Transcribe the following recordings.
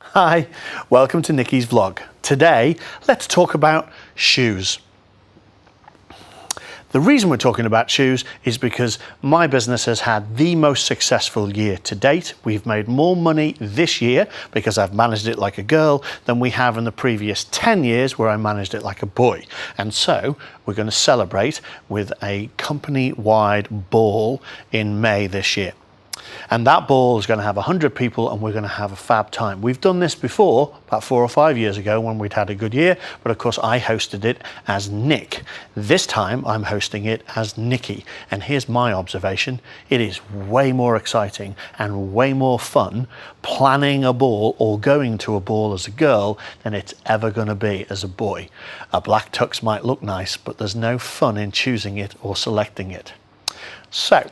Hi, welcome to Nicci's vlog. Today, let's talk about shoes. The reason we're talking about shoes is because my business has had the most successful year to date. We've made more money this year because I've managed it like a girl than we have in the previous 10 years where I managed it like a boy. And so we're going to celebrate with a company-wide ball in May this year. And that ball is going to have 100 people and we're going to have a fab time. We've done this before, about 4 or 5 years ago when we'd had a good year, but of course I hosted it as Nick. This time I'm hosting it as Nicci. And here's my observation. It is way more exciting and way more fun planning a ball or going to a ball as a girl than it's ever going to be as a boy. A black tux might look nice, but there's no fun in choosing it or selecting it. So,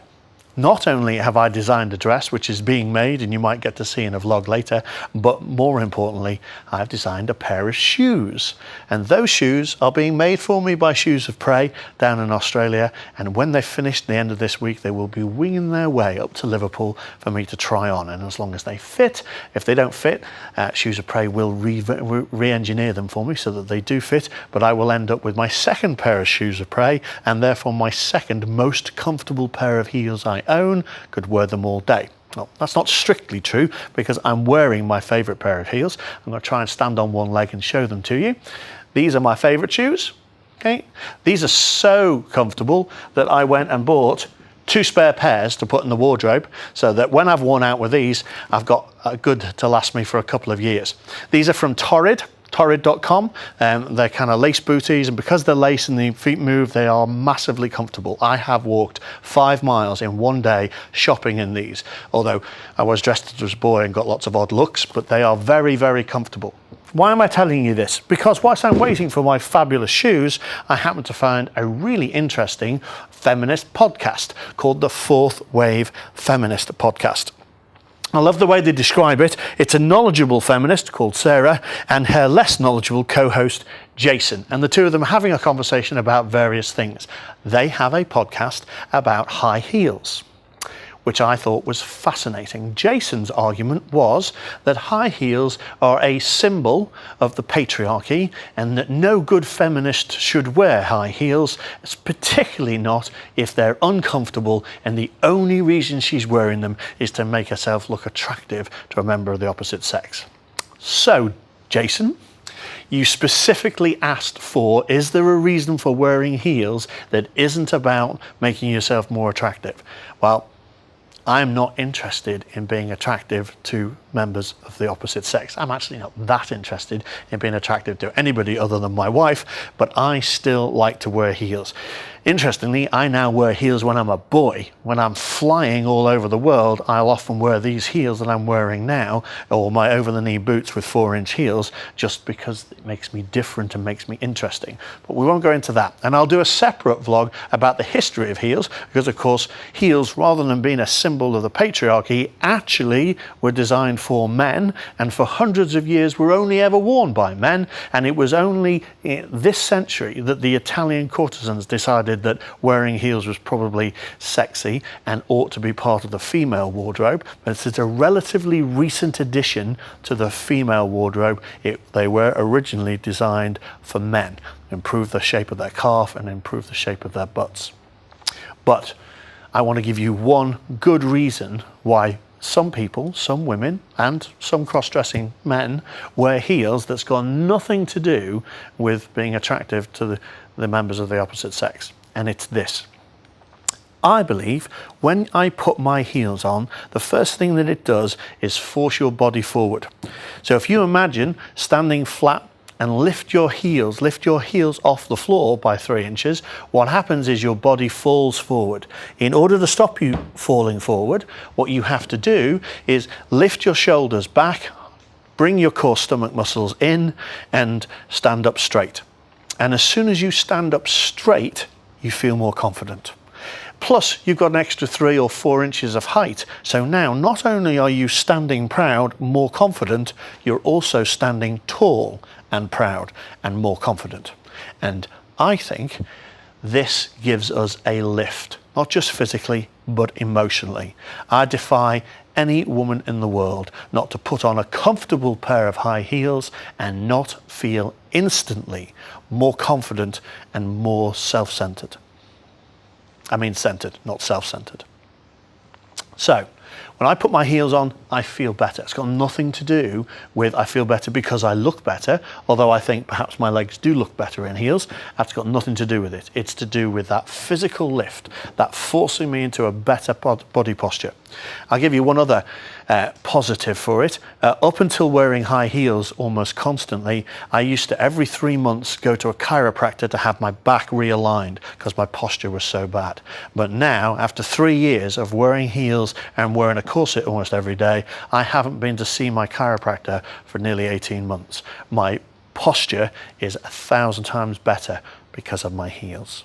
not only have I designed a dress, which is being made and you might get to see in a vlog later, but more importantly, I've designed a pair of shoes. And those shoes are being made for me by Shoes of Prey down in Australia. And when they're finished at the end of this week, they will be winging their way up to Liverpool for me to try on. And as long as they fit, if they don't fit, Shoes of Prey will re-engineer them for me so that they do fit. But I will end up with my second pair of Shoes of Prey and therefore my second most comfortable pair of heels I own, could wear them all day. Well, that's not strictly true because I'm wearing my favorite pair of heels. I'm going to try and stand on one leg and show them to you. These are my favorite shoes. Okay, these are so comfortable that I went and bought 2 spare pairs to put in the wardrobe so that when I've worn out with these, I've got a good to last me for a couple of years. These are from Torrid. Torrid.com. They're kind of lace booties, and because they're lace and the feet move, they are massively comfortable. I have walked 5 miles in one day shopping in these, although I was dressed as a boy and got lots of odd looks, but they are very, very comfortable. Why am I telling you this? Because whilst I'm waiting for my fabulous shoes, I happen to find a really interesting feminist podcast called the Fourth Wave Feminist Podcast. I love the way they describe it. It's a knowledgeable feminist called Sarah and her less knowledgeable co-host Jason. And the two of them are having a conversation about various things. They have a podcast about high heels, which I thought was fascinating. Jason's argument was that high heels are a symbol of the patriarchy and that no good feminist should wear high heels, particularly not if they're uncomfortable and the only reason she's wearing them is to make herself look attractive to a member of the opposite sex. So, Jason, you specifically asked for, is there a reason for wearing heels that isn't about making yourself more attractive? Well, I'm not interested in being attractive to members of the opposite sex. I'm actually not that interested in being attractive to anybody other than my wife, but I still like to wear heels. Interestingly, I now wear heels when I'm a boy. When I'm flying all over the world, I'll often wear these heels that I'm wearing now, or my over-the-knee boots with 4-inch heels, just because it makes me different and makes me interesting. But we won't go into that. And I'll do a separate vlog about the history of heels, because of course, heels, rather than being a symbol of the patriarchy, actually were designed for men, and for hundreds of years were only ever worn by men. And it was only in this century that the Italian courtesans decided that wearing heels was probably sexy and ought to be part of the female wardrobe. But it's a relatively recent addition to the female wardrobe. They were originally designed for men, improve the shape of their calf and improve the shape of their butts. But I want to give you one good reason why some people, some women and some cross-dressing men wear heels that's got nothing to do with being attractive to the members of the opposite sex. And it's this. I believe when I put my heels on, the first thing that it does is force your body forward. So if you imagine standing flat and lift your heels off the floor by 3 inches, what happens is your body falls forward. In order to stop you falling forward, what you have to do is lift your shoulders back, bring your core stomach muscles in and stand up straight. And as soon as you stand up straight, you feel more confident. Plus, you've got an extra 3 or 4 inches of height. So now, not only are you standing proud, more confident, you're also standing tall and proud and more confident. And I think this gives us a lift, not just physically, but emotionally. I defy any woman in the world not to put on a comfortable pair of high heels and not feel instantly more confident and more self-centered. I mean centered, not self-centered. So, when I put my heels on, I feel better. It's got nothing to do with I feel better because I look better, although I think perhaps my legs do look better in heels. That's got nothing to do with it. It's to do with that physical lift, that forcing me into a better body posture. I'll give you one other positive for it. Up until wearing high heels almost constantly, I used to every 3 months go to a chiropractor to have my back realigned because my posture was so bad. But now, after 3 years of wearing heels and wearing a corset almost every day, I haven't been to see my chiropractor for nearly 18 months. My posture is 1,000 times better because of my heels.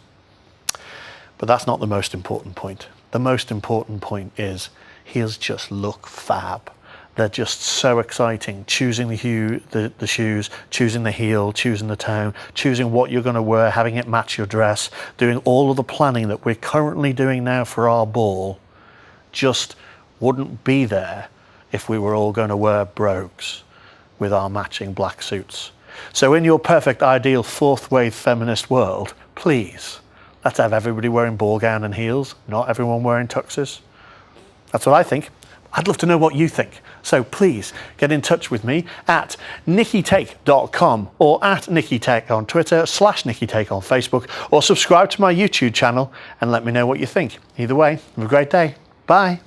But that's not the most important point. The most important point is heels just look fab. They're just so exciting. Choosing the shoes, choosing the heel, choosing the tone, choosing what you're going to wear, having it match your dress, doing all of the planning that we're currently doing now for our ball just wouldn't be there if we were all going to wear brogues with our matching black suits. So in your perfect ideal fourth wave feminist world, please, let's have everybody wearing ball gown and heels, not everyone wearing tuxes. That's what I think. I'd love to know what you think. So please get in touch with me at nickitake.com or at nickitake on Twitter, /nickitake on Facebook, or subscribe to my YouTube channel and let me know what you think. Either way, have a great day. Bye.